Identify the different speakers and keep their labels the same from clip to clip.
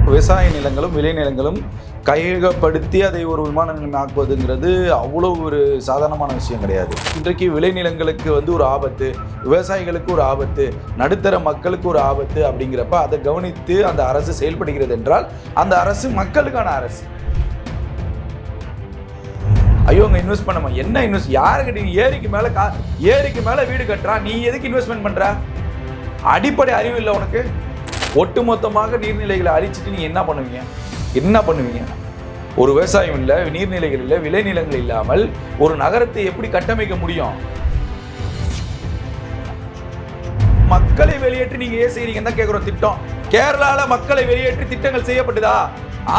Speaker 1: விவசாய நிலங்களும் விளைநிலங்களும் கையகப்படுத்தி அதை ஒரு விமான நிலையம் ஆக்குவதுங்கிறது அவ்வளோ ஒரு சாதாரணமான விஷயம் கிடையாது. இன்றைக்கு விளைநிலங்களுக்கு ஒரு ஆபத்து, விவசாயிகளுக்கு ஒரு ஆபத்து, நடுத்தர மக்களுக்கு ஒரு ஆபத்து அப்படிங்கிறப்ப அதை கவனித்து அந்த அரசு செயல்படுகிறது என்றால் அந்த அரசு மக்களுக்கான அரசு. ஐயோ அங்கே இன்வெஸ்ட் பண்ணமா, என்ன இன்வெஸ்ட், யாருக்கிட்ட நீ ஏரிக்கு மேலே வீடு கட்டுறா, நீ எதுக்கு இன்வெஸ்ட்மெண்ட் பண்ற? அடிப்படை அறிவு இல்லை உனக்கு. ஒட்டுமொத்தமாக நீர்நிலைகளை அழிச்சிட்டு நீங்க என்ன பண்ணுவீங்க? ஒரு விவசாயம் இல்லை, நீர்நிலைகள் இல்லை, விளைநிலங்கள் இல்லாமல் ஒரு நகரத்தை எப்படி கட்டமைக்க முடியும்? மக்களை வெளியேற்றி நீங்க ஏன் செய்றீங்கன்னு தான் கேட்கிறோம். திட்டம் கேரளால மக்களை வெளியேற்றி திட்டங்கள் செய்யப்பட்டதா?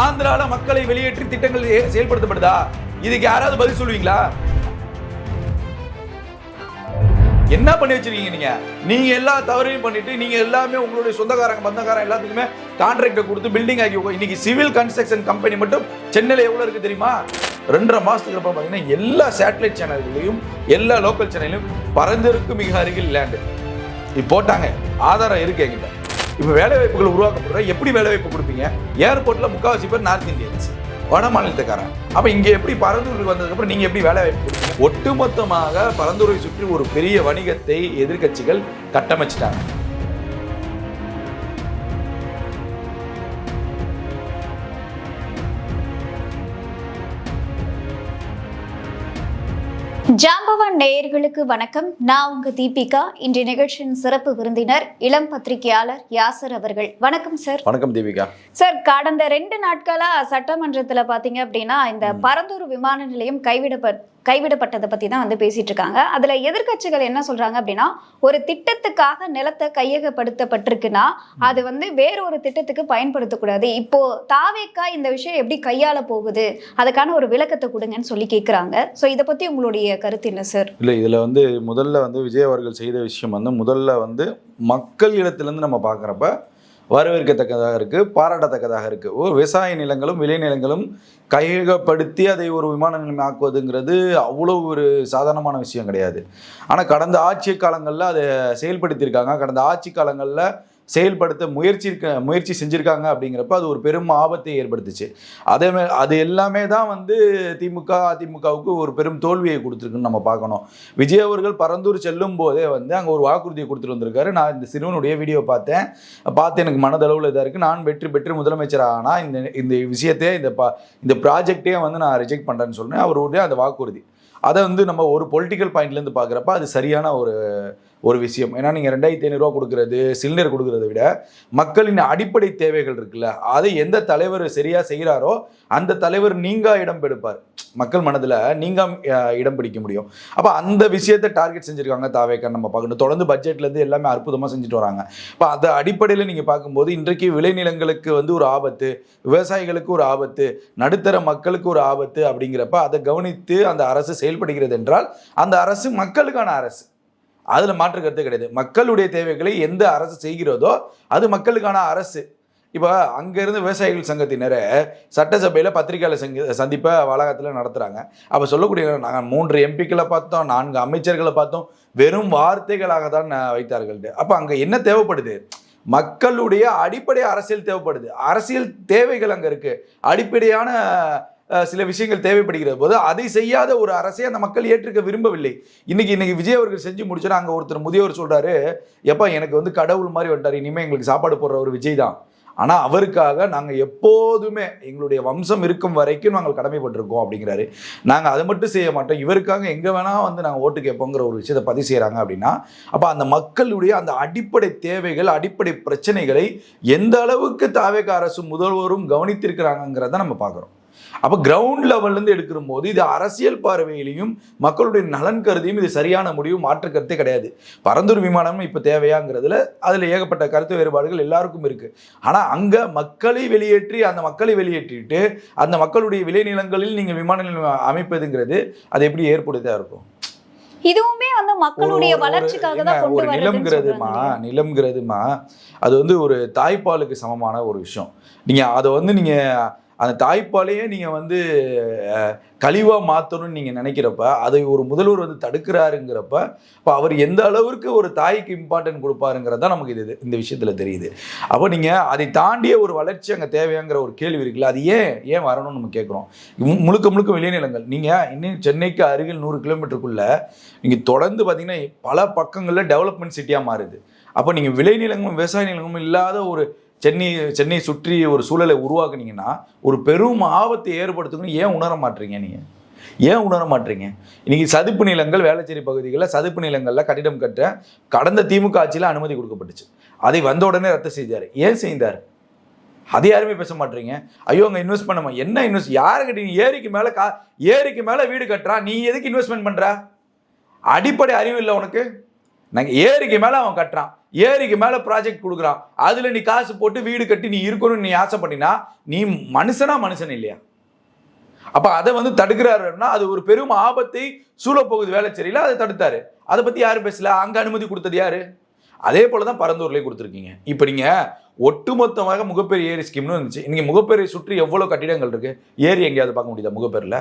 Speaker 1: ஆந்திரால மக்களை வெளியேற்றி திட்டங்கள் செயல்படுத்தப்படுதா? இதுக்கு யாராவது பதில் சொல்லுவீங்களா? என்ன பண்ணி வச்சிருக்கீங்க? நீங்க எல்லா தவறையும் பண்ணிட்டு நீங்க எல்லாமே உங்களுடைய சொந்தக்காரங்க பந்தக்காரங்க எல்லாத்துக்குமே கான்ட்ராக்டை கொடுத்து பில்டிங் ஆக்கி. இன்னைக்கு சிவில் கன்ஸ்ட்ரக்ஷன் கம்பெனி மட்டும் சென்னையில் எவ்வளவு இருக்கு தெரியுமா? 2.5 மாசத்துக்கு அப்புறம் பார்த்தீங்கன்னா எல்லா சேட்டலைட் சேனல்களையும் எல்லா லோக்கல் சேனலையும் பறந்திருக்கு மிக அருகில் லேண்டு இப்போ போட்டாங்க. ஆதாரம் இருக்கு என்கிட்ட. இப்போ வேலை வாய்ப்புகள் உருவாக்கப்படுற எப்படி வேலை வாய்ப்பு கொடுப்பீங்க? ஏர்போர்ட்ல முக்கால்வாசி பேர் நார்த் இந்தியன்ஸ், வட மாநிலத்துக்காரன். அப்ப இங்க எப்படி பரந்தூருக்கு வந்ததுக்கு அப்புறம் நீங்க எப்படி வேலை வாய்ப்பு கொடுப்பீங்க? ஒட்டுமொத்தமாக பரந்தூரை சுற்றி ஒரு பெரிய வணிகத்தை எதிர்க்கட்சிகள் கட்டமைச்சிட்டாங்க.
Speaker 2: ஜாம்பவான் நேயர்களுக்கு வணக்கம். நான் உங்க தீபிகா. இன்றைய நிகழ்ச்சியின் சிறப்பு விருந்தினர் இளம் பத்திரிகையாளர் யாசர் அவர்கள். வணக்கம் சார்.
Speaker 1: வணக்கம் தீபிகா.
Speaker 2: சார், கடந்த 2 நாட்களா சட்டமன்றத்துல பாத்தீங்க அப்படின்னா இந்த பரந்தூர் விமான நிலையம் கைவிடப்பட்டதை பத்தி தான் பேசிட்டு இருக்காங்க. அதுல எதிர்க்கட்சிகள் என்ன சொல்றாங்க அப்படின்னா, ஒரு திட்டத்துக்காக நிலத்தை கையகப்படுத்தப்பட்டிருக்குன்னா அது வேற ஒரு திட்டத்துக்கு பயன்படுத்தக்கூடாது. இப்போ தாவேக்கா இந்த விஷயம் எப்படி கையாள போகுது, அதுக்கான ஒரு விளக்கத்தை கொடுங்கன்னு சொல்லி கேட்குறாங்க. ஸோ இதை பத்தி உங்களுடைய கருத்து என்ன சார்?
Speaker 1: இல்லை, இதுல முதல்ல விஜய் அவர்கள் செய்த விஷயம் முதல்ல மக்கள் இடத்திலிருந்து நம்ம பார்க்குறப்ப வரவேற்கத்தக்கதாக இருக்குது, பாராட்டத்தக்கதாக இருக்குது. விவசாய நிலங்களும் விளைநிலங்களும் கையகப்படுத்தி அதை ஒரு விமான நிலையம் ஆக்குவதுங்கிறது அவ்வளோ ஒரு சாதாரணமான விஷயம் கிடையாது. ஆனால் கடந்த ஆட்சி காலங்களில் அதை செயல்படுத்தியிருக்காங்க. கடந்த ஆட்சி காலங்களில் செயல்படுத்த முயற்சி செஞ்சுருக்காங்க. அப்படிங்கிறப்ப அது ஒரு பெரும் ஆபத்தை ஏற்படுத்துச்சு. அது எல்லாமே தான் திமுக அதிமுகவுக்கு ஒரு பெரும் தோல்வியை கொடுத்துருக்குன்னு நம்ம பார்க்கணும். விஜய் அவர்கள் பரந்தூர் செல்லும் போதே அங்கே ஒரு வாக்குறுதியை கொடுத்துட்டு வந்திருக்காரு. நான் இந்த சிறுவனுடைய வீடியோ பார்த்து எனக்கு மனதளவில் இதாக இருக்குது. நான் வெற்றி பெற்று முதலமைச்சர் ஆனால் இந்த விஷயத்தையே இந்த ப்ராஜெக்டே நான் ரிஜெக்ட் பண்ணுறேன்னு சொன்னேன். அவருடைய அந்த வாக்குறுதி அதை நம்ம ஒரு பொலிட்டிக்கல் பாயிண்ட்லேருந்து பார்க்குறப்ப அது சரியான ஒரு விஷயம். ஏன்னா நீங்கள் 2500 ரூபா கொடுக்குறது, சிலிண்டர் கொடுக்குறத விட மக்களின் அடிப்படை தேவைகள் இருக்குல்ல, அதை எந்த தலைவர் சரியாக செய்கிறாரோ அந்த தலைவர் இடம் எடுப்பார். மக்கள் மனதில் இடம் பிடிக்க முடியும். அப்போ அந்த விஷயத்தை டார்கெட் செஞ்சுருக்காங்க தாவேக்கா. நம்ம பார்க்கணும். தொடர்ந்து பட்ஜெட்லேருந்து எல்லாமே அற்புதமாக செஞ்சுட்டு வராங்க. இப்போ அந்த அடிப்படையில் நீங்கள் பார்க்கும்போது இன்றைக்கு விளைநிலங்களுக்கு ஒரு ஆபத்து, விவசாயிகளுக்கு ஒரு ஆபத்து, நடுத்தர மக்களுக்கு ஒரு ஆபத்து அப்படிங்கிறப்ப அதை கவனித்து அந்த அரசு செயல்படுகிறது என்றால் அந்த அரசு மக்களுக்கான அரசு. அதில் மாற்று கருத்து கிடையாது. மக்களுடைய தேவைகளை எந்த அரசு செய்கிறதோ அது மக்களுக்கான அரசு. இப்போ அங்கேருந்து விவசாயிகள் சங்கத்தினரை சட்டசபையில் பத்திரிகையாளர் சந்திப்பை வளாகத்தில் நடத்துகிறாங்க. அப்போ சொல்லக்கூடிய நாங்கள் 3 எம்பிக்களை பார்த்தோம், 4 அமைச்சர்களை பார்த்தோம், வெறும் வார்த்தைகளாக தான் வைத்தார்கள். அப்போ அங்கே என்ன தேவைப்படுது? மக்களுடைய அடிப்படை அரசியல் தேவைப்படுது. அரசியல் தேவைகள் அங்கே இருக்குது. அடிப்படையான சில விஷயங்கள் தேவைப்படுகிற போது அதை செய்யாத ஒரு அரசை அந்த மக்கள் ஏற்றுக்க விரும்பவில்லை. இன்னைக்கு விஜய் அவர்கள் செஞ்சு முடிச்சோன்னா அங்கே ஒருத்தர் முதியவர் சொல்கிறாரு, எப்போ எனக்கு கடவுள் மாதிரி வந்துட்டார், இனிமேல் எங்களுக்கு சாப்பாடு போடுற ஒரு விஜய் தான். ஆனால் அவருக்காக நாங்கள் எப்போதுமே எங்களுடைய வம்சம் இருக்கும் வரைக்கும் நாங்கள் கடமைப்பட்டிருக்கோம் அப்படிங்கிறாரு. நாங்கள் அதை மட்டும் செய்ய மாட்டோம், இவருக்காக எங்கே வேணால் நாங்கள் ஓட்டு கேட்போங்கிற ஒரு விஷயத்தை பதிவு செய்கிறாங்க. அப்படின்னா அப்போ அந்த மக்களுடைய அந்த அடிப்படை தேவைகள், அடிப்படை பிரச்சனைகளை எந்த அளவுக்கு தாவேக அரசு முதல்வரும் கவனித்திருக்கிறாங்கிறத நம்ம பார்க்குறோம். அப்போ கிரவுண்ட் லெவல்லேருந்து எடுக்கிற போது இது அரசியல் பார்வையிலையும் மக்களுடைய நலன் கருதியும் இது சரியான முடிவு, மாற்று கருத்தே கிடையாது. பரந்தூர் விமானம் இப்போ தேவையாங்கிறதுல அதில் ஏகப்பட்ட கருத்து வேறுபாடுகள் எல்லாருக்கும் இருக்குது. ஆனால் அங்கே மக்களை வெளியேற்றிட்டு அந்த மக்களுடைய விளைநிலங்களில் நீங்கள் விமான நிலையம் அமைப்பதுங்கிறது அது எப்படி ஏற்படுத்தா இருக்கும்?
Speaker 2: இதுவுமே மக்களுடைய வளர்ச்சிக்காக தான் கொண்டு வரது.
Speaker 1: நிலம்ங்கிறதுமா அது ஒரு தாய்ப்பாலுக்கு சமமான ஒரு விஷயம். நீங்கள் அதை அந்த தாய்ப்பாலையே நீங்கள் வந்து கழிவாக மாற்றணும்னு நீங்கள் நினைக்கிறப்ப அதை ஒரு முதல்வர் வந்து தடுக்கிறாருங்கிறப்ப இப்போ அவர் எந்த அளவுக்கு ஒரு தாய்க்கு இம்பார்ட்டன்ட் கொடுப்பாருங்கிறது தான் நமக்கு இந்த விஷயத்தில் தெரியுது. அப்போ நீங்கள் அதை தாண்டிய ஒரு வளர்ச்சி அங்கே தேவையாங்கிற ஒரு கேள்வி இருக்குல்ல, அது ஏன் வரணும்னு நம்ம கேட்குறோம். முழுக்க முழுக்க விளைநிலங்கள் நீங்கள் இன்னும் சென்னைக்கு அருகில் 100 கிலோமீட்டருக்குள்ளே நீங்கள் தொடர்ந்து பார்த்தீங்கன்னா பல பக்கங்களில் டெவலப்மெண்ட் சிட்டியாக மாறுது. அப்போ நீங்கள் விளைநிலங்களும் விவசாய நிலங்களும் இல்லாத ஒரு சென்னை சுற்றி ஒரு சூழலை உருவாக்குனீங்கன்னா ஒரு பெரும் ஆபத்தை ஏற்படுத்துங்கன்னு ஏன் உணர மாட்டீங்க? நீங்கள் ஏன் உணர மாட்டீங்க? இன்னைக்கு சதுப்பு நிலங்கள் வேளச்சேரி பகுதிகளில் சதுப்பு நிலங்களில் கட்டிடம் கட்ட கடந்த திமுக ஆட்சியில் அனுமதி கொடுக்கப்பட்டுச்சு. அதை வந்த உடனே ரத்து செய்தார். ஏன் செய்தார்? அதை யாருமே பேச மாட்டீங்க. ஐயோ அங்கே இன்வெஸ்ட் பண்ணமா, என்ன இன்வெஸ்ட்? யாரு கட்டி ஏரிக்கு மேலே வீடு கட்டுறான், நீ எதுக்கு இன்வெஸ்ட்மெண்ட் பண்ற? அடிப்படை அறிவு இல்லை உனக்கு? நாங்கள் ஏரிக்கு மேலே அவன் கட்டுறான், ஏரிக்கு மேலே ப்ராஜெக்ட் கொடுக்குறான், அதில் நீ காசு போட்டு வீடு கட்டி நீ இருக்கணும்னு நீ ஆசைப்பட்டினா நீ மனுஷன் இல்லையா? அப்போ அதை வந்து தடுக்கிறாருன்னா அது ஒரு பெரும் ஆபத்தை சூழப்போகுது வேளச்சேரியில், அதை தடுத்தாரு. அதை பற்றி யாரும் பேசல. அங்கே அனுமதி கொடுத்தது யாரு? அதே போல தான் பரந்தூர்லேயே கொடுத்துருக்கீங்க. இப்போ நீங்கள் ஒட்டுமொத்தமாக முகப்பேரி ஏரி ஸ்கீம்னு இருந்துச்சு. இன்னைக்கு முகப்பேரியை சுற்றி எவ்வளோ கட்டிடங்கள் இருக்கு? ஏரி எங்கேயாவது பார்க்க முடியுதா முகப்பேரில்?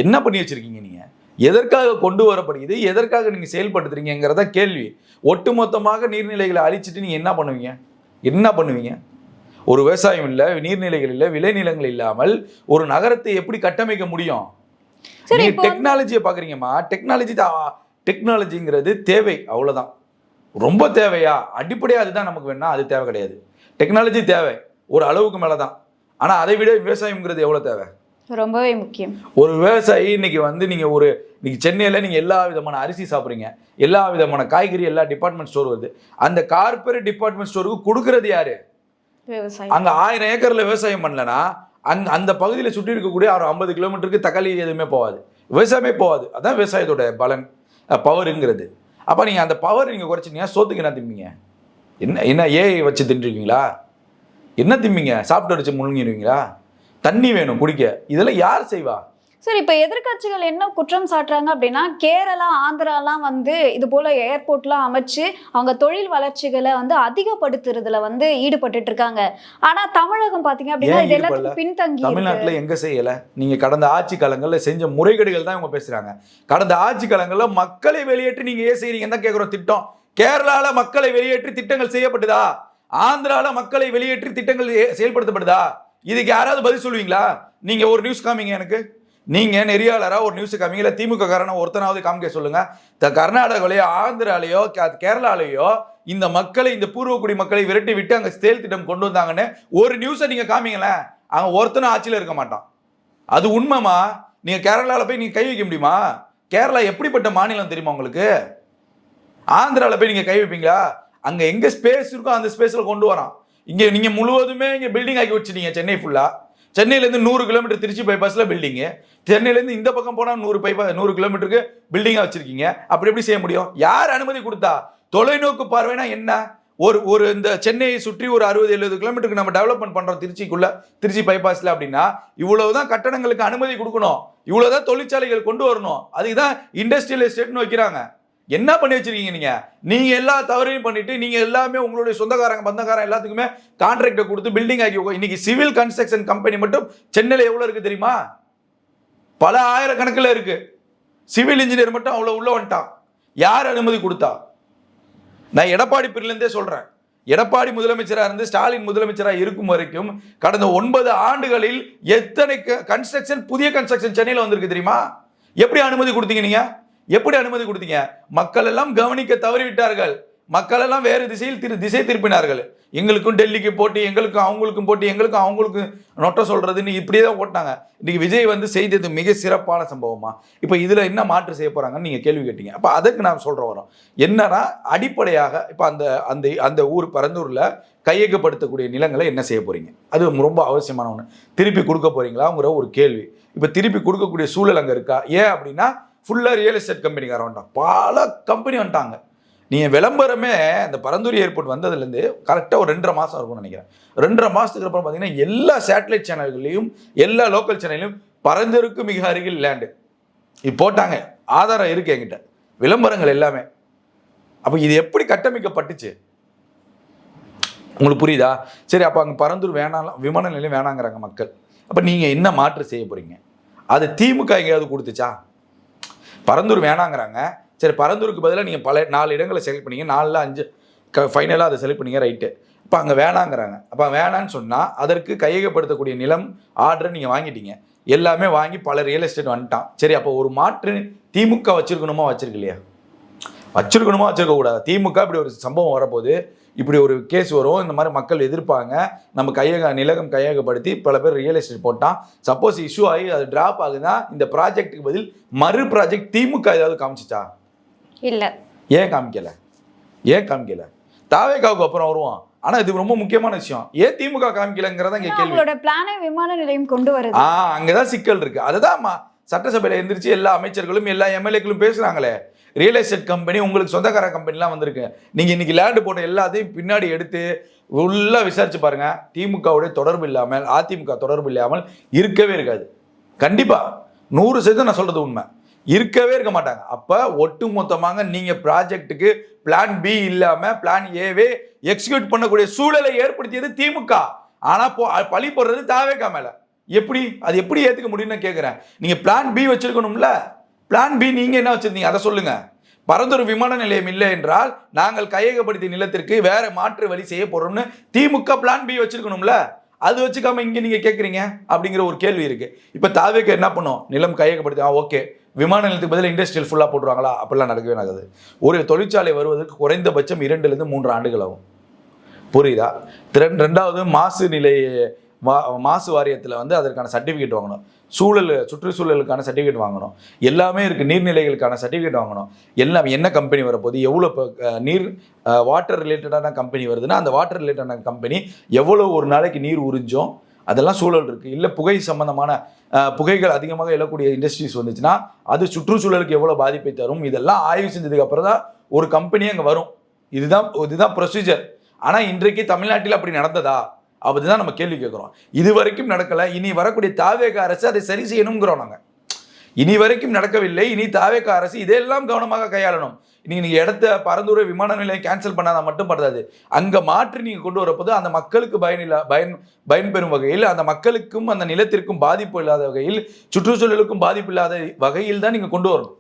Speaker 1: என்ன பண்ணி வச்சிருக்கீங்க நீங்கள்? எதற்காக கொண்டு வரப்படுகிறது? எதற்காக நீங்கள் செயல்படுத்துறீங்கிறத கேள்வி. ஒட்டுமொத்தமாக நீர்நிலைகளை அழிச்சிட்டு நீங்கள் என்ன பண்ணுவீங்க? ஒரு விவசாயம் இல்லை, நீர்நிலைகள் இல்லை, விளைநிலங்கள் இல்லாமல் ஒரு நகரத்தை எப்படி கட்டமைக்க முடியும்? நீங்க டெக்னாலஜியை பார்க்குறீங்கம்மா. டெக்னாலஜிங்கிறது தேவை, அவ்வளோதான். ரொம்ப தேவையா? அடிப்படையாக அதுதான் நமக்கு வேணா, அது தேவை கிடையாது. டெக்னாலஜி தேவை ஒரு அளவுக்கு மேலே தான். ஆனால் அதை விட விவசாயம்ங்கிறது எவ்வளோ தேவை?
Speaker 2: ரொம்பவே முக்கியம்.
Speaker 1: ஒரு விவசாயி இன்னைக்கு வந்து இன்னைக்கு சென்னையில் நீங்கள் எல்லா விதமான அரிசி சாப்பிட்றீங்க, எல்லா விதமான காய்கறி, எல்லா டிபார்ட்மெண்ட் ஸ்டோர் வருது. அந்த கார்பரேட் டிபார்ட்மெண்ட் ஸ்டோருக்கு கொடுக்கறது யாரு?
Speaker 2: விவசாயம்.
Speaker 1: அங்கே 1000 ஏக்கர்ல விவசாயம் பண்ணலன்னா அந்த பகுதியில் சுற்றி இருக்கக்கூடிய 50 கிலோமீட்டருக்கு தக்காளி எதுவுமே போகாது, விவசாயமே போகாது. அதான் விவசாயத்தோட பலன், பவருங்கிறது. அப்போ நீங்கள் அந்த பவர் நீங்கள் குறைச்சிங்கன்னா சோத்துக்கு என்ன திம்பிங்க? என்ன ஏஐ வச்சு தின்றுருக்கீங்களா? என்ன திம்பிங்க? சாப்பிட்டு வச்சு முழுங்கிடுவீங்களா? தண்ணி வேணும் குடிக்க. இதெல்லாம் யார் செய்வா?
Speaker 2: சார், இப்போ எதிர்கட்சிகள் என்ன குற்றம் சாட்டுறாங்க அப்படின்னா, கேரளா, ஆந்திராலாம் வந்து இது போல ஏர்போர்ட்லாம் அமைச்சு அவங்க தொழில் வளர்ச்சிகளை வந்து அதிகப்படுத்துறதுல வந்து ஈடுபட்டு இருக்காங்க. ஆனா தமிழகம் பாத்தீங்க அப்படின்னா இது எல்லாத்துக்கும் பின்தங்கி.
Speaker 1: தமிழ்நாட்டில் எங்க செய்யல? நீங்க கடந்த ஆட்சி காலங்களில் செஞ்ச முறைகேடுகள் தான் இவங்க பேசுறாங்க. கடந்த ஆட்சி காலங்களில் மக்களை வெளியேற்றி நீங்க ஏன் செய்றீங்கன்னு தான் கேட்கிறோம். திட்டம் கேரளால மக்களை வெளியேற்றி திட்டங்கள் செய்யப்படுதா? ஆந்திரால மக்களை வெளியேற்றி திட்டங்கள் செயல்படுத்தப்படுதா? இதுக்கு யாராவது பதில் சொல்லுவீங்களா? நீங்க ஒரு நியூஸ் காமிங்க எனக்கு. நீங்க நெறியாளரா ஒரு நியூஸ் காமிங்க, இல்லை திமுக காரன ஒருத்தனாவது காமிக்க சொல்லுங்க. கர்நாடகாலேயோ ஆந்திராலேயோ கேரளாலேயோ இந்த மக்களை, இந்த பூர்வக்குடி மக்களை விரட்டி விட்டு அங்க செயல் திட்டம் கொண்டு வந்தாங்கன்னு ஒரு நியூஸை நீங்க காமிங்களேன். அங்க ஒருத்தனும் ஆட்சியில் இருக்க மாட்டான். அது உண்மைமா? நீங்க கேரளால போய் நீங்க கை வைக்க முடியுமா? கேரளா எப்படிப்பட்ட மாநிலம் தெரியுமா உங்களுக்கு? ஆந்திரால போய் நீங்க கை வைப்பீங்களா? அங்க எங்க ஸ்பேஸ் இருக்கோ அந்த ஸ்பேஸ்ல கொண்டு வரான். இங்க நீங்க முழுவதுமே இங்க பில்டிங் ஆக்கி வச்சிட்டீங்க. சென்னை ஃபுல்லா, சென்னையிலேருந்து 100 கிலோமீட்டர் திருச்சி பைபாஸ்ல பில்டிங்கு, சென்னையிலேருந்து இந்த பக்கம் போனால் 100 கிலோமீட்டருக்கு பில்டிங்காக வச்சிருக்கீங்க. அப்படி எப்படி செய்ய முடியும்? யார் அனுமதி கொடுத்தா? தொலைநோக்கு பார்வைனா என்ன? ஒரு இந்த சென்னையை சுற்றி ஒரு 60-70 கிலோமீட்டருக்கு நம்ம டெவலப்மெண்ட் பண்றோம் திருச்சி பைபாஸ்ல அப்படின்னா இவ்வளவுதான் கட்டடங்களுக்கு அனுமதி கொடுக்கணும், இவ்வளவுதான் தொழிற்சாலைகள் கொண்டு வரணும். அதுக்குதான் இண்டஸ்ட்ரியல் எஸ்டேட்னு வைக்கிறாங்க. என்ன பண்ணி வச்சிருக்கீங்க? நீங்க எல்லா தவறையும் பண்ணிட்டு நீங்க எல்லாமே உங்களுடைய சொந்தக்காரங்க பந்தக்காரங்க எல்லாத்துக்குமே கான்ட்ராக்டை கொடுத்து பில்டிங் ஆக்கி. இன்னைக்கு சிவில் கன்ஸ்ட்ரக்ஷன் கம்பெனி மட்டும் சென்னையில் எவ்வளவு இருக்கு தெரியுமா? பல ஆயிரக்கணக்கில் இருக்கு. சிவில் இன்ஜினியர் மட்டும் அவ்வளவு உள்ள வந்துட்டான். யார் அனுமதி கொடுத்தா? நான் எடப்பாடி பிரிலேருந்தே சொல்றேன். எடப்பாடி முதலமைச்சராக இருந்து ஸ்டாலின் முதலமைச்சராக இருக்கும் வரைக்கும் கடந்த 9 ஆண்டுகளில் எத்தனை புதிய கன்ஸ்ட்ரக்ஷன் சென்னையில் வந்திருக்கு தெரியுமா? எப்படி அனுமதி கொடுத்தீங்க? நீங்க எப்படி அனுமதி கொடுத்தீங்க? மக்கள் எல்லாம் கவனிக்க தவறிவிட்டார்கள். மக்கள் எல்லாம் வேறு திசை திருப்பினார்கள். எங்களுக்கும் டெல்லிக்கு போட்டி, எங்களுக்கும் அவங்களுக்கும் போட்டி, எங்களுக்கும் அவங்களுக்கும் நொட்ட சொல்றதுன்னு இப்படியே தான் ஓட்டினாங்க. இன்னைக்கு விஜய் வந்து செய்தது மிக சிறப்பான சம்பவமா? இப்போ இதுல என்ன மாற்று செய்ய போறாங்கன்னு நீங்க கேள்வி கேட்டீங்க. அப்ப அதுக்கு நான் வரோம் என்னன்னா, அடிப்படையாக இப்ப அந்த ஊர் பரந்தூர்ல கையகப்படுத்தக்கூடிய நிலங்களை என்ன செய்ய போறீங்க? அது ரொம்ப அவசியமான ஒண்ணு. திருப்பி கொடுக்க போறீங்களாங்கிற ஒரு கேள்வி. இப்ப திருப்பி கொடுக்கக்கூடிய சூழல் அங்க இருக்கா? ஏன் அப்படின்னா ஃபுல்லா ரியல் எஸ்டேட் கம்பெனிக்காரன் வந்துட்டான். பல கம்பெனி வந்துட்டாங்க. நீங்கள் விளம்பரமே இந்த பரந்தூர் ஏர்போர்ட் வந்ததுலேருந்து கரெக்டாக ஒரு 2.5 மாதம் இருக்கும்னு நினைக்கிறேன். 2.5 மாதத்துக்கு அப்புறம் பார்த்தீங்கன்னா எல்லா சேட்டலைட் சேனல்களையும் எல்லா லோக்கல் சேனல்லையும் பரந்தூருக்கு மிக அருகில் லேண்டு இது போட்டாங்க. ஆதாரம் இருக்கு என்கிட்ட, விளம்பரங்கள் எல்லாமே. அப்போ இது எப்படி கட்டமைக்கப்பட்டுச்சு? உங்களுக்கு புரியுதா? சரி, அப்போ அங்கே பரந்தூர் வேணாம், விமான நிலையம் வேணாங்கிறாங்க மக்கள். அப்போ நீங்கள் என்ன மாற்று செய்ய போகிறீங்க? அது திமுக எங்கேயாவது கொடுத்துச்சா? பரந்தூர் வேணாங்கிறாங்க, சரி பரந்தூருக்கு பதிலாக நீங்கள் பல 4 இடங்களை செலக்ட் பண்ணீங்க, 4ல் 5 ஃபைனலாக அதை செலக்ட் பண்ணீங்க, ரைட்டு. இப்போ அங்கே வேணாங்கிறாங்க. அப்போ வேணான்னு சொன்னால் அதற்கு கையகப்படுத்தக்கூடிய நிலம் ஆர்டரை நீங்கள் வாங்கிட்டீங்க, எல்லாமே வாங்கி பல ரியல் எஸ்டேட் வந்துட்டான். சரி, அப்போ ஒரு மாற்று திமுக வச்சிருக்கணுமா வச்சிருக்கலையா? வச்சிருக்கணுமா வச்சிருக்கக்கூடாது? திமுக இப்படி ஒரு சம்பவம் வரப்போது, இப்படி ஒரு கேஸ் வரும், இந்த மாதிரி மக்கள் எதிர்ப்பாங்க, நம்ம நிலகம் கையகப்படுத்தி பல பேர் ரியல் எஸ்டேட் போட்டான், சப்போஸ் இஷ்யூ ஆகி அது டிராப் ஆகுதுன்னா இந்த ப்ராஜெக்ட்டுக்கு பதில் மறு ப்ராஜெக்ட் திமுக ஏதாவது காமிச்சிச்சா?
Speaker 2: இல்லை.
Speaker 1: ஏன் காமிக்கல? தாவேகாவுக்கு அப்புறம் வருவான். ஆனா இது ரொம்ப முக்கியமான விஷயம், ஏன் திமுக காமிக்கலங்கிறத இங்க கேள்வி.
Speaker 2: அவங்களோட பிளானை விமான நிலையம் கொண்டு வருது.
Speaker 1: அங்கதான் சிக்கல் இருக்கு. அதுதான் சட்டசபையில எந்திரிச்சு எல்லா அமைச்சர்களும் எல்லா எம்எல்ஏக்களும் பேசுறாங்களே, ரியல் எஸ்டேட் கம்பெனி உங்களுக்கு சொந்தக்கார கம்பெனிலாம் வந்திருக்கு, நீங்க இன்னைக்கு லேண்டு போட்ட எல்லாத்தையும் பின்னாடி எடுத்து உள்ள விசாரிச்சு பாருங்க, திமுகவுடைய தொடர்பு இல்லாமல் அதிமுக தொடர்பு இல்லாமல் இருக்கவே இருக்காது. கண்டிப்பா 100% நான் சொல்றது உண்மை, இருக்கவே இருக்க மாட்டாங்க. அப்ப ஒட்டு மொத்தமாக நீங்க ப்ராஜெக்ட்டுக்கு பிளான் பி இல்லாம பிளான் ஏவே எக்ஸிக்யூட் பண்ணக்கூடிய சூழலை ஏற்படுத்தியது திமுக. ஆனா பழி போடுறது தாவேகா மேல. அது எப்படி ஏத்துக்க முடியும்னு கேட்கிறேன். நீங்க பிளான் பி வச்சிருக்கணும்ல, பிளான் பி நீங்க என்ன வச்சிருந்தீங்க அதை சொல்லுங்க. பரந்தூர் விமான நிலையம் இல்லை என்றால் நாங்கள் கையகப்படுத்திய நிலத்திற்கு வேற மாற்று வழி செய்ய போறோம்னு திமுக பிளான் பி வச்சிருக்கணும்ல, அது வச்சுக்காம இங்க நீங்க கேட்குறீங்க அப்படிங்கிற ஒரு கேள்வி இருக்கு. இப்ப தாவேகா என்ன பண்ணும், நிலம் கையகப்படுத்தி ஓகே, விமான நிலையத்துக்கு பதில் இண்டஸ்ட்ரியல் ஃபுல்லாக போட்டுருவாங்களா? அப்படிலாம் நடக்கவே நடக்குது. ஒரு தொழிற்சாலை வருவதற்கு குறைந்தபட்சம் 2 3 ஆண்டுகள் ஆகும். புரியுதா? ரெண்டாவது மாசு வாரியத்தில் அதற்கான சர்டிஃபிகேட் வாங்கணும், சுற்றுச்சூழலுக்கான சர்டிஃபிகேட் வாங்கணும், எல்லாமே இருக்குது, நீர்நிலைகளுக்கான சர்டிஃபிகேட் வாங்கணும், எல்லாம் என்ன கம்பெனி வரப்போகுது, எவ்வளோ நீர் வாட்டர் ரிலேட்டடான கம்பெனி வருதுன்னா அந்த வாட்டர் ரிலேட்டடான கம்பெனி எவ்வளோ ஒரு நாளைக்கு நீர் உறிஞ்சோம், அதெல்லாம் சூழல் இருக்குது. இல்லை புகை சம்பந்தமான புகைகள் அதிகமாக எழக்கூடிய இண்டஸ்ட்ரீஸ் வந்துச்சுன்னா அது சுற்றுச்சூழலுக்கு எவ்வளோ பாதிப்பை தரும், இதெல்லாம் ஆய்வு செஞ்சதுக்கு அப்புறம் தான் ஒரு கம்பெனி அங்கே வரும். இதுதான் ப்ரொசீஜர். ஆனால் இன்றைக்கு தமிழ்நாட்டில் அப்படி நடந்ததா? அப்படிதான் நம்ம கேள்வி கேட்குறோம். இது வரைக்கும் நடக்கலை, இனி வரக்கூடிய தாவேகா அரசு அதை சரி செய்யணுங்கிறோம் நாங்கள். இனி வரைக்கும் நடக்கவில்லை, இனி தாவேகா அரசு இதெல்லாம் கவனமாக கையாளணும். நீங்கள் இடத்த பரந்தூர் விமான நிலையம் கேன்சல் பண்ணாதான் மட்டும் படுதாது, அங்கே மாற்றி நீங்கள் கொண்டு வரப்போது அந்த மக்களுக்கு பயன்பெறும் வகையில், அந்த மக்களுக்கும் அந்த நிலத்திற்கும் பாதிப்பு இல்லாத வகையில், சுற்றுச்சூழலுக்கும் பாதிப்பு இல்லாத வகையில் தான் நீங்கள் கொண்டு வரணும்.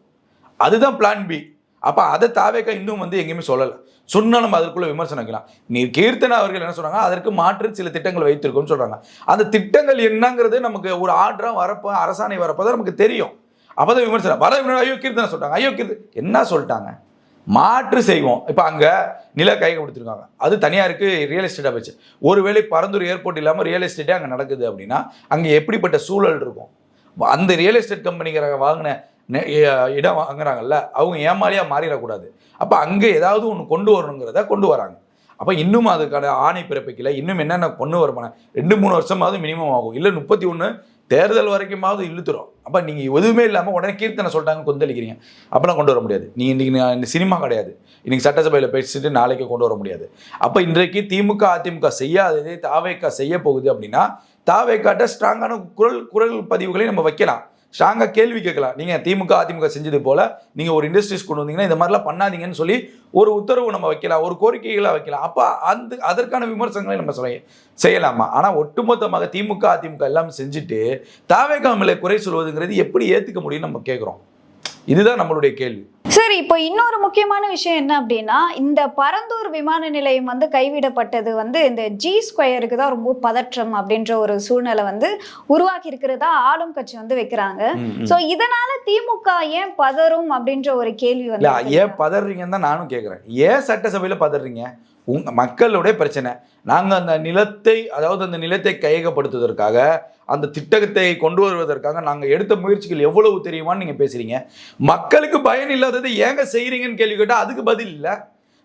Speaker 1: அதுதான் பிளான் பி. அப்போ அதை தாவேகா இன்னும் எங்கேயுமே சொல்லலை. சொன்னால் நம்ம அதற்குள்ள விமர்சனம் வைக்கலாம். கீர்த்தனா அவர்கள் என்ன சொல்றாங்க, அதற்கு மாற்று சில திட்டங்கள் வைத்திருக்கோம்னு சொல்றாங்க. அந்த திட்டங்கள் என்னங்கிறது நமக்கு ஒரு ஆர்டரா வரப்போ, அரசாணை வரப்போ நமக்கு தெரியும். அப்போதான் விமர்சனம் ஐயோ கீர்த்தனா சொல்லிட்டாங்க, ஐயோ என்ன சொல்லிட்டாங்க, மாற்று செய்வோம். இப்போ அங்கே நில கையகப்படுத்திருக்காங்க, அது தனியாருக்கு ரியல் எஸ்டேட்டாக போச்சு. ஒருவேளை பரந்தூர் ஏர்போர்ட் இல்லாமல் ரியல் எஸ்டேட்டே அங்கே நடக்குது அப்படின்னா அங்கே எப்படிப்பட்ட சூழல் இருக்கும்? அந்த ரியல் எஸ்டேட் கம்பெனிங்கிற வாங்கின இடம் வாங்குறாங்கல்ல, அவங்க ஏமாளியாக மாறிடக்கூடாது. அப்போ அங்கே ஏதாவது ஒன்று கொண்டு வரணுங்கிறத கொண்டு வராங்க. அப்போ இன்னும் அதுக்கான ஆணை பிறப்பிக்கல, இன்னும் என்னென்ன கொண்டு வரமான 2-3 வருஷமாவது மினிமம் ஆகும், இல்லை 31 தேர்தல் வரைக்குமாவது இழுத்துரும். அப்போ நீங்கள் எதுவுமே இல்லாமல் உடனே கீர்த்தனை சொல்லிட்டாங்க கொந்தளிக்கிறீங்க, அப்போலாம் கொண்டு வர முடியாது. நீங்கள் இன்றைக்கி இந்த சினிமா கிடையாது, இன்றைக்கி சட்டசபையில் பேசிட்டு நாளைக்கு கொண்டு வர முடியாது. அப்போ இன்றைக்கு திமுக அதிமுக செய்யாததே தாவேகா செய்ய போகுது அப்படின்னா தாவேகாட்ட ஸ்ட்ராங்கான குரல் பதிவுகளை நம்ம வைக்கலாம், ஸ்ட்ராங்காக கேள்வி கேட்கலாம். நீங்கள் திமுக அதிமுக செஞ்சது போல் நீங்கள் ஒரு இண்டஸ்ட்ரீஸ் கொண்டு வந்தீங்கன்னா இந்த மாதிரிலாம் பண்ணாதீங்கன்னு சொல்லி ஒரு உத்தரவு நம்ம வைக்கலாம், ஒரு கோரிக்கைகளாக வைக்கலாம். அப்போ அதற்கான விமர்சனங்களை நம்ம செய்யலாமா? ஆனால் ஒட்டுமொத்தமாக திமுக அதிமுக எல்லாம் செஞ்சுட்டு தாவேகா மேலே குறை சொல்வதுங்கிறது எப்படி ஏற்றுக்க முடியும்னு நம்ம கேட்குறோம். இதுதான் நம்மளுடைய கேள்வி.
Speaker 2: சரி, இப்போ இன்னொரு முக்கியமான விஷயம் என்ன அப்படின்னா, இந்த பரந்தூர் விமான நிலையம் கைவிடப்பட்டது இந்த G2 தான் ரொம்ப பதற்றம் அப்படின்ற ஒரு சூழ்நிலை உருவாக்கி இருக்கிறதா ஆளும் கட்சி வைக்கிறாங்க. சோ இதனால திமுக ஏன் பதறும் அப்படின்ற ஒரு கேள்வி
Speaker 1: ஏன் பதறீங்கன்னு தான் நானும் கேட்குறேன். ஏன் சட்டசபையில் பதறீங்க? மக்களுடைய பிரச்சனை. நாங்கள் அந்த நிலத்தை கையகப்படுத்துவதற்காக, அந்த திட்டத்தை கொண்டு வருவதற்காக நாங்கள் எடுத்த முயற்சிகள் எவ்வளவு தெரியுமான்னு நீங்கள் பேசுகிறீங்க. மக்களுக்கு பயன் இல்லாதது ஏங்க செய்கிறீங்கன்னு கேள்வி கேட்டால் அதுக்கு பதில் இல்லை.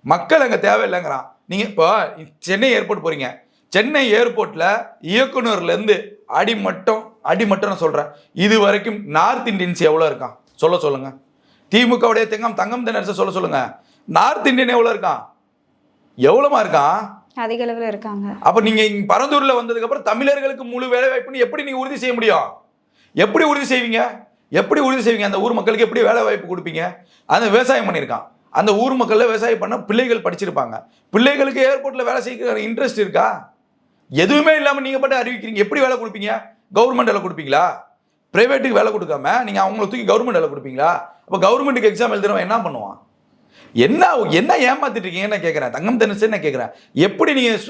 Speaker 1: மக்கள் அங்கே தேவையில்லைங்கிறான். நீங்கள் இப்போ சென்னை ஏர்போர்ட் போகிறீங்க, சென்னை ஏர்போர்ட்டில் இயக்குனர்லேருந்து அடிமட்டம் நான் சொல்கிறேன், இது வரைக்கும் நார்த் இந்தியன்ஸ் எவ்வளோ இருக்கான் சொல்லுங்கள். திமுகவுடைய தங்கம் தென்னரசு சொல்லுங்கள், நார்த் இந்தியன் எவ்வளோ இருக்கான், எவ்வளோமா இருக்கான்?
Speaker 2: அதிக அளவில் இருக்காங்க.
Speaker 1: அப்ப நீங்க பரந்தூர்ல வந்ததுக்கு அப்புறம் தமிழர்களுக்கு முழு வேலை வாய்ப்புன்னு எப்படி நீங்க உறுதி செய்ய முடியும்? எப்படி உறுதி செய்வீங்க? அந்த ஊர் மக்களுக்கு எப்படி வேலை வாய்ப்பு கொடுப்பீங்க? அந்த விவசாயம் பண்ணியிருக்கான், அந்த ஊர் மக்களில் விவசாயம் பண்ண பிள்ளைகள் படிச்சிருப்பாங்க. பிள்ளைகளுக்கு ஏர்போர்ட்டில் வேலை செய்கிற இன்ட்ரெஸ்ட் இருக்கா? எதுவுமே இல்லாமல் நீங்கள் பாட்டு அறிவிக்கிறீங்க. எப்படி வேலை கொடுப்பீங்க? கவர்மெண்ட் வேலை கொடுப்பீங்களா? பிரைவேட்டுக்கு வேலை கொடுக்காம நீங்கள் அவங்கள தூக்கி கவர்மெண்ட் வேலை கொடுப்பீங்களா? அப்போ கவர்மெண்ட்டுக்கு எக்ஸாம் எழுதுறவன் என்ன பண்ணுவான்? என்ன ஏமாத்திட்டு இருக்கீங்கன்னு நான் கேட்குறேன். தங்கம் தென்னரசன் நான் கேட்குறேன். எப்படி நீங்கள்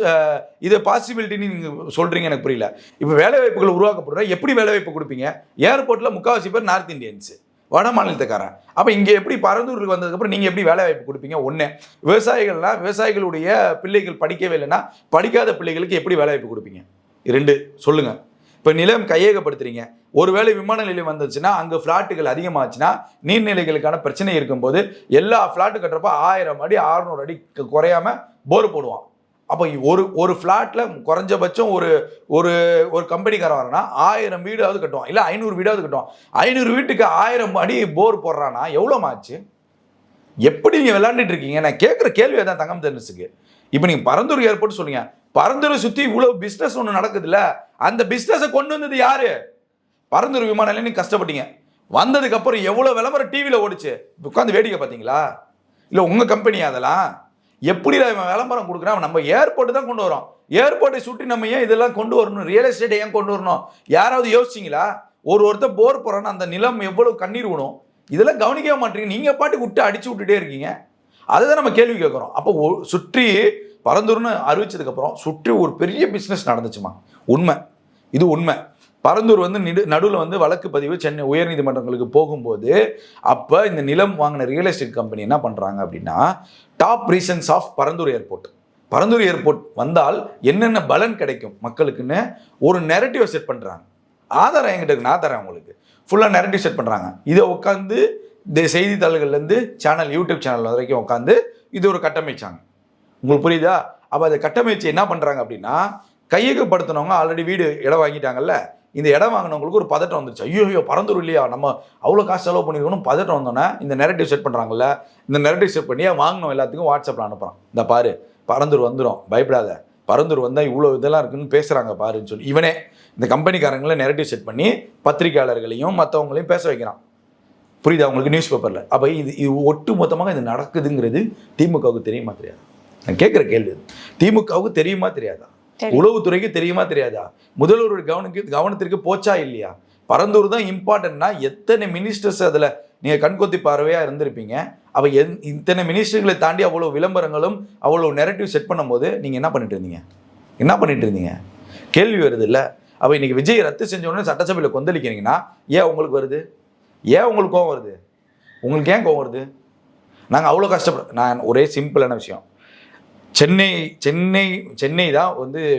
Speaker 1: இதை பாசிபிலிட்டின்னு நீங்கள் சொல்கிறீங்க எனக்கு புரியல. இப்போ வேலை வாய்ப்புகள் உருவாக்கப்படுற எப்படி வேலை வாய்ப்பு கொடுப்பீங்க? ஏர்போர்ட்டில் முக்கால்வாசி பேர் நார்த் இந்தியன்ஸு, வட மாநிலத்துக்காரன். அப்போ இங்கே எப்படி பரந்தூருக்கு வந்ததுக்கப்புறம் நீங்கள் எப்படி வேலை வாய்ப்பு கொடுப்பீங்க? ஒன்று, விவசாயிகளுடைய பிள்ளைகள் படிக்கவே இல்லைன்னா படிக்காத பிள்ளைகளுக்கு எப்படி வேலை வாய்ப்பு கொடுப்பீங்க? 2 சொல்லுங்கள். இப்போ நிலம் கையகப்படுத்துறீங்க. ஒருவேளை விமான நிலையம் வந்துச்சுன்னா அங்கே ஃப்ளாட்டுகள் அதிகமாச்சுன்னா நீர்நிலைகளுக்கான பிரச்சனை இருக்கும்போது எல்லா ஃப்ளாட்டு கட்டுறப்ப 1000 அடி 600 அடி குறையாம போர் போடுவான். அப்போ ஒரு ஃப்ளாட்டில் குறைஞ்சபட்சம் ஒரு ஒரு கம்பெனிக்காரன் வரனா 1000 வீடாவது கட்டுவான், இல்லை 500 வீடாவது கட்டுவான். 500 வீட்டுக்கு 1000 அடி போர் போடுறான்னா எவ்வளோ ஆச்சு? எப்படி நீங்கள் விளையாண்டுட்டு இருக்கீங்க? நான் கேட்குற கேள்வி தான் தங்கம் தென்னரசுக்கு. இப்போ நீங்கள் பரந்தூர் ஏர்போர்ட் சொல்லுங்க. பரந்தூரை சுற்றி இவ்வளோ பிஸ்னஸ் ஒன்று நடக்குதுல்ல, அந்த பிஸ்னஸை கொண்டு வந்தது யாரு? பரந்தூர் விமான நிலையம். நீங்க கஷ்டப்பட்டீங்க. வந்ததுக்கு அப்புறம் எவ்வளவு விளம்பரம் டிவியில் ஓடிச்சு, உட்காந்து வேடிக்கை பார்த்தீங்களா? இல்லை உங்க கம்பெனி அதெல்லாம் எப்படி விளம்பரம் கொடுக்குறான்? நம்ம ஏர்போர்ட் தான் கொண்டு வரோம். ஏர்போர்ட்டை சுற்றி நம்ம ஏன் இதெல்லாம் கொண்டு வரணும்? ரியல் எஸ்டேட்டை ஏன் கொண்டு வரணும்? யாராவது யோசிச்சிங்களா? ஒருத்தர் போர் போறான்னு அந்த நிலம் எவ்வளவு கண்ணீர் விடும், இதெல்லாம் கவனிக்கவே மாட்டீங்க. நீங்க பாட்டுக்கு விட்டு அடிச்சு விட்டுட்டே இருக்கீங்க. அதுதான் நம்ம கேள்வி கேட்குறோம். அப்போ சுற்றி பரந்தூர்னு அறிவிச்சதுக்கு அப்புறம் சுற்றி ஒரு பெரிய பிஸ்னஸ் நடந்துச்சுமா. உண்மை, இது உண்மை. பரந்தூர் வந்து நடுவில் வழக்கு பதிவு சென்னை உயர்நீதிமன்றங்களுக்கு போகும்போது அப்போ இந்த நிலம் வாங்கின ரியல் எஸ்டேட் கம்பெனி என்ன பண்ணுறாங்க அப்படின்னா, top reasons of Parandur airport வந்தால் என்னென்ன பலன் கிடைக்கும் மக்களுக்குன்னு ஒரு நெரட்டிவ் செட் பண்ணுறாங்க. ஆதாரம் என்கிட்ட இருக்கு, நான் தரேன் உங்களுக்கு. ஃபுல்லாக நெரட்டிவ் செட் பண்ணுறாங்க. இதை உட்காந்து இந்த செய்தித்தாள்கள்லேருந்து யூடியூப் சேனல் வரைக்கும் உட்காந்து இது ஒரு கட்டமைச்சாங்க. உங்களுக்கு புரியுதா? அப்போ அதை கட்டமைச்சு என்ன பண்ணுறாங்க அப்படின்னா, கையகப்படுத்தினவங்க ஆல்ரெடி வீடு இடம் வாங்கிட்டாங்கல்ல, இந்த இடம் வாங்கினவங்களுக்கு ஒரு பதட்டம் வந்துருச்சு. ஐயோ பரந்தூர் இல்லையா, நம்ம அவ்வளோ காசு செலவு பண்ணிருக்கணும் பதட்டம் வந்தோன்னே இந்த நெரட்டிவ் செட் பண்ணுறாங்கல்ல, இந்த நெரட்டிவ் செட் பண்ணி வாங்கினோம் எல்லாத்துக்கும் வாட்ஸ்அப்பில் அனுப்புகிறான். இந்த பாரு பரந்தூர் வந்துடும், பயப்படாத, பரந்தூர் வந்தால் இவ்வளோ இதெல்லாம் இருக்குன்னு பேசுகிறாங்க பாருன்னு சொல்லி இவனே இந்த கம்பெனிக்காரங்களை நெரட்டிவ் செட் பண்ணி பத்திரிகையாளர்களையும் மற்றவங்களையும் பேச வைக்கிறான். புரியுதா உங்களுக்கு? நியூஸ் பேப்பரில். அப்போ இது ஒட்டு மொத்தமாக இது நடக்குதுங்கிறது திமுகவுக்கு தெரியுமா தெரியாது? நான் கேட்குற கேள்வி, திமுகவுக்கு தெரியுமா தெரியாதா? உளவுத்துறைக்கு தெரியுமா தெரியாதா? முதல்வருடைய கவனத்திற்கு போச்சா இல்லையா? பரந்தூர் தான் இம்பார்ட்டன்ட்னா எத்தனை மினிஸ்டர்ஸ் அதில் நீங்கள் கண்கொத்தி பார்வையாக இருந்திருப்பீங்க. அப்போ இத்தனை மினிஸ்டர்களை தாண்டி அவ்வளோ விளம்பரங்களும் அவ்வளோ நெரட்டிவ் செட் பண்ணும்போது நீங்கள் என்ன பண்ணிட்டு இருந்தீங்க? கேள்வி வருது இல்லை? அப்போ இன்னைக்கு விஜய் ரத்து செஞ்ச உடனே சட்டசபையில் கொந்தளிக்கிறீங்கன்னா ஏன் உங்களுக்கு வருது? ஏன் உங்களுக்கு கோவம் வருது? உங்களுக்கு ஏன் கோவம் வருது? நாங்கள் அவ்வளோ கஷ்டப்படுறோம். நான் ஒரே சிம்பிளான விஷயம், சென்னை தான்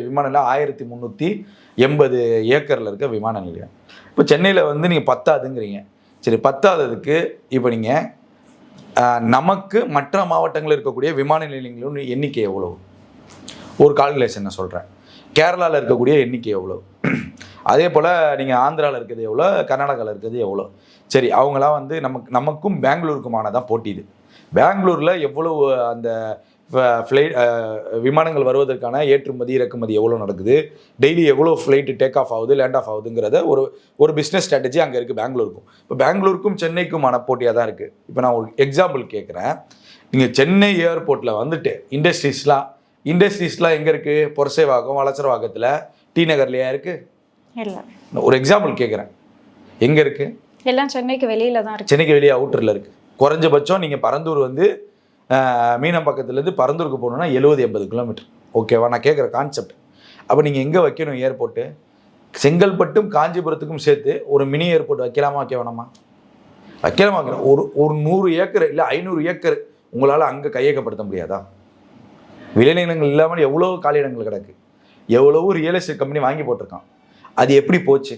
Speaker 1: விமான நிலையம் 1380 ஏக்கரில் இருக்க விமான நிலையம். இப்போ சென்னையில் நீங்கள் 10ங்கிறீங்க. சரி, 10க்கு இப்போ நீங்கள் நமக்கு மற்ற மாவட்டங்களில் இருக்கக்கூடிய விமான நிலையங்களோட எண்ணிக்கை எவ்வளோ? ஒரு கால்குலேஷன் நான் சொல்கிறேன். கேரளாவில் இருக்கக்கூடிய எண்ணிக்கை எவ்வளோ? அதே போல் நீங்கள் ஆந்திராவில் இருக்கிறது எவ்வளோ? கர்நாடகாவில் இருக்கிறது எவ்வளோ? சரி, அவங்களாம் நமக்கும் பெங்களூருக்குமானதான் போட்டிது. பெங்களூரில் எவ்வளோ அந்த விமானங்கள் வருவதற்கான ஏற்றுமதி இறக்குமதி எவ்வளோ நடக்குது, டெய்லி எவ்வளோ ஃப்ளைட்டு டேக் ஆஃப் ஆகுது லேண்ட் ஆஃப் ஆகுதுங்கிறத ஒரு பிஸ்னஸ் ஸ்ட்ராட்டஜி அங்கே இருக்குது பெங்களூருக்கும். இப்போ பெங்களூருக்கும் சென்னைக்குமான போட்டியாக தான் இருக்குது. இப்போ நான் ஒரு எக்ஸாம்பிள் கேட்குறேன். நீங்கள் சென்னை ஏர்போர்ட்டில் இண்டஸ்ட்ரீஸ்லாம் எங்கே இருக்குது? பொரசைவாக்கம், வளசரவாக்கத்தில், டி நகர்லையா இருக்குது? இல்லை. ஒரு எக்ஸாம்பிள் கேட்குறேன், எங்கே இருக்குது?
Speaker 2: எல்லாம் சென்னைக்கு வெளியில் தான் இருக்குது.
Speaker 1: சென்னைக்கு வெளியே அவுட்டரில் இருக்குது. குறைஞ்சபட்சம் நீங்கள் பரந்தூர் மீனம்பாக்கத்துலேருந்து பரந்தூருக்கு போகணுன்னா 70-80 கிலோமீட்டர். ஓகேவா? நான் கேட்குற கான்செப்ட். அப்போ நீங்கள் எங்கே வைக்கணும் ஏர்போர்ட்டு? செங்கல்பட்டும் காஞ்சிபுரத்துக்கும் சேர்த்து ஒரு மினி ஏர்போர்ட் வைக்கலாமா வைக்க வேணாமா? வைக்கலாமா? ஒரு 100 ஏக்கர் இல்லை 500 ஏக்கர் உங்களால் அங்கே கையகப்படுத்த முடியாதா? விளைநிலங்கள் இல்லாமல் எவ்வளோ காலியிடங்கள் கிடக்கு, எவ்வளவோ ரியல் எஸ்டேட் கம்பெனி வாங்கி போட்டிருக்கான். அது எப்படி போச்சு?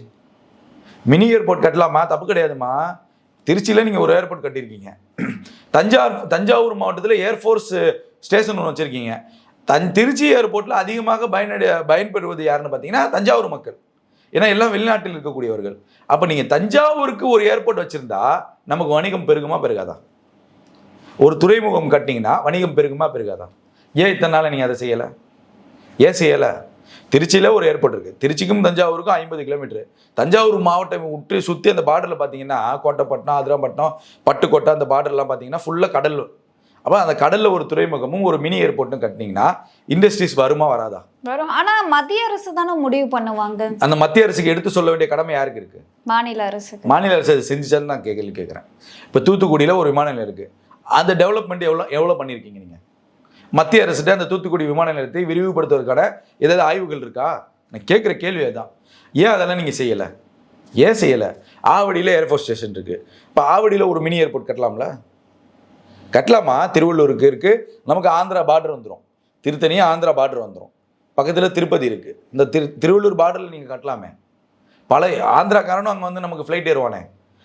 Speaker 1: மினி ஏர்போர்ட் கட்டலாமா? தப்பு கிடையாதுமா. திருச்சியில் நீங்கள் ஒரு ஏர்போர்ட் கட்டியிருக்கீங்க. தஞ்சாவூர் மாவட்டத்தில் ஏர்ஃபோர்ஸ் ஸ்டேஷன் ஒன்று வச்சுருக்கீங்க. திருச்சி ஏர்போர்ட்டில் அதிகமாக பயன்பெறுவது யாருன்னு பார்த்தீங்கன்னா தஞ்சாவூர் மக்கள். ஏன்னா எல்லாம் வெளிநாட்டில் இருக்கக்கூடியவர்கள். அப்போ நீங்கள் தஞ்சாவூருக்கு ஒரு ஏர்போர்ட் வச்சுருந்தா நமக்கு வணிகம் பெருகுமா பெருகாதா? ஒரு துறைமுகம் கட்டிங்கன்னா வணிகம் பெருகுமா பெருகாதா? ஏன் இத்தனை நாள் நீங்கள் அதை செய்யலை? ஏன் செய்யலை? திருச்சியில் ஒரு ஏர்போர்ட் இருக்குது. திருச்சிக்கும் தஞ்சாவூருக்கும் 50 கிலோமீட்டர். தஞ்சாவூர் மாவட்டம் விட்டு சுற்றி அந்த பார்டரில் பார்த்தீங்கன்னா கோட்டைப்பட்டினம், அதிரம்பட்டினம், பட்டுக்கோட்டை, அந்த பார்டர்லாம் பார்த்தீங்கன்னா ஃபுல்லாக கடல். அப்போ அந்த கடலில் ஒரு துறைமுகமும் ஒரு மினி ஏர்போர்ட்டும் கட்டினீங்கன்னா இண்டஸ்ட்ரீஸ் வருமா வராதா?
Speaker 2: வரும். ஆனா மத்திய அரசு தானே முடிவு பண்ணுவாங்க.
Speaker 1: அந்த மத்திய அரசுக்கு எடுத்து சொல்ல வேண்டிய கடமை யாருக்கு இருக்கு?
Speaker 2: மாநில அரசு.
Speaker 1: மாநில அரசு அது செஞ்சுச்சான்னு நான் கேட்குறேன். இப்போ தூத்துக்குடியில் ஒரு விமான நிலையம் இருக்குது, அந்த டெவலப்மெண்ட் எவ்வளோ பண்ணியிருக்கீங்க நீங்கள்? மத்திய அரசுகிட்ட அந்த தூத்துக்குடி விமான நிலையத்தை விரிவுபடுத்துவதற்கான ஏதாவது ஆய்வுகள் இருக்கா? நான் கேட்குற கேள்வி அதுதான். ஏன் அதெல்லாம் நீங்கள் செய்யலை? ஏன் செய்யலை? ஆவடியில் ஏர்ஃபோர்ஸ் ஸ்டேஷன் இருக்குது, இப்போ ஆவடியில் ஒரு மினி ஏர்போர்ட் கட்டலாம்ல? கட்டலாமா? திருவள்ளூருக்கு இருக்குது, நமக்கு ஆந்திரா பார்டர் வந்துடும், திருத்தணியாக ஆந்திரா பார்டர் வந்துடும், பக்கத்தில் திருப்பதி இருக்குது, இந்த திருவள்ளூர் பார்டரில் நீங்கள் கட்டலாமே. பல ஆந்திராக்காரனும் அங்கே வந்து நமக்கு ஃப்ளைட் ஏறுவானே,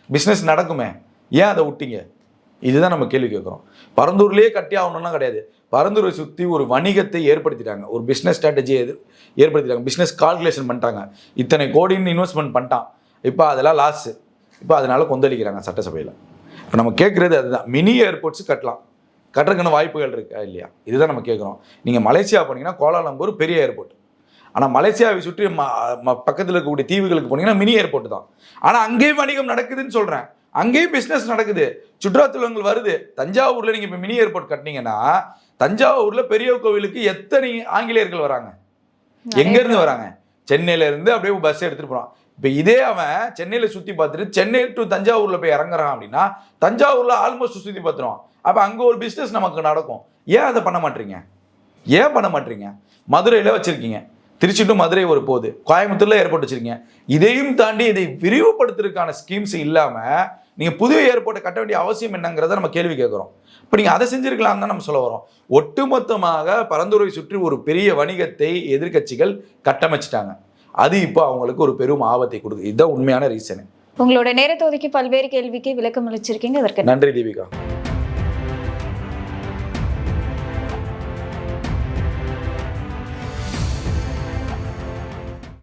Speaker 1: பிஸ்னஸ் நடக்குமே, ஏன் அதை விட்டீங்க? இதுதான் நம்ம கேள்வி கேட்குறோம். பரந்தூர்லேயே கட்டி ஆகணும்னா கிடையாது, பரந்தூரை சுற்றி ஒரு வணிகத்தை ஏற்படுத்திட்டாங்க, ஒரு பிஸ்னஸ் ஸ்ட்ராட்டஜியை ஏற்படுத்திட்டாங்க, பிஸ்னஸ் கால்குலேஷன் பண்ணிட்டாங்க, இத்தனை கோடின்னு இன்வெஸ்ட்மெண்ட் பண்ணிட்டான், இப்போ அதெல்லாம் லாஸு, இப்போ அதனால கொந்தளிக்கிறாங்க சட்டசபையில். இப்போ நம்ம கேட்குறது அதுதான், மினி ஏர்போர்ட்ஸ் கட்டுறதுக்கான வாய்ப்புகள் இருக்கா இல்லையா? இதுதான் நம்ம கேட்குறோம். நீங்கள் மலேசியா போனீங்கன்னா கோலாலம்பூர் பெரிய ஏர்போர்ட், ஆனால் மலேசியாவை சுற்றி பக்கத்தில் இருக்கக்கூடிய தீவுகளுக்கு போனீங்கன்னா மினி ஏர்போர்ட் தான். ஆனால் அங்கேயும் வணிகம் நடக்குதுன்னு சொல்கிறேன், அங்கேயும் பிஸ்னஸ் நடக்குது, சுற்றுலாத்தலங்கள் வருது. தஞ்சாவூரில் நீங்கள் இப்போ மினி ஏர்போர்ட் கட்டினீங்கன்னா தஞ்சாவூரில் பெரிய கோவிலுக்கு எத்தனை ஆங்கிலேயர்கள் வராங்க? எங்கேருந்து வராங்க? சென்னையிலேருந்து அப்படியே பஸ் எடுத்துகிட்டு போகிறான். இப்போ இதே அவன் சென்னையில் சுற்றி பார்த்துட்டு சென்னை டு தஞ்சாவூரில் போய் இறங்குறான் அப்படின்னா தஞ்சாவூரில் ஆல்மோஸ்ட் சுற்றி பார்த்துருவான். அப்போ அங்கே ஒரு பிஸ்னஸ் நமக்கு நடக்கும். ஏன் அதை பண்ண மாட்டீங்க? ஏன் பண்ண மாட்டீங்க? மதுரையில் வச்சுருக்கீங்க, திருச்சி டு மதுரை ஒரு போகுது, கோயம்புத்தூரில் ஏர்போர்ட் வச்சுருக்கீங்க. இதையும் தாண்டி இதை விரிவுபடுத்துறதுக்கான ஸ்கீம்ஸ் இல்லாமல் நீங்கள் புதிய ஏர்போர்ட்டை கட்ட வேண்டிய அவசியம் என்னங்கிறத நம்ம கேள்வி கேட்குறோம். இப்போ நீங்கள் அதை செஞ்சுருக்கலாம் தான் நம்ம சொல்ல வரோம். ஒட்டுமொத்தமாக பரந்தூரை சுற்றி ஒரு பெரிய வணிகத்தை எதிர்க்கட்சிகள் கட்டமைச்சிட்டாங்க, அது இப்போ அவங்களுக்கு ஒரு பெரும் ஆபத்தை கொடுக்குது. இதுதான் உண்மையான ரீசனு.
Speaker 2: உங்களோட நேரத்தை ஒதுக்கி பல்வேறு கேள்விக்கு விளக்கம் அளிச்சிருக்கீங்க, அதற்கு
Speaker 1: நன்றி தீபிகா.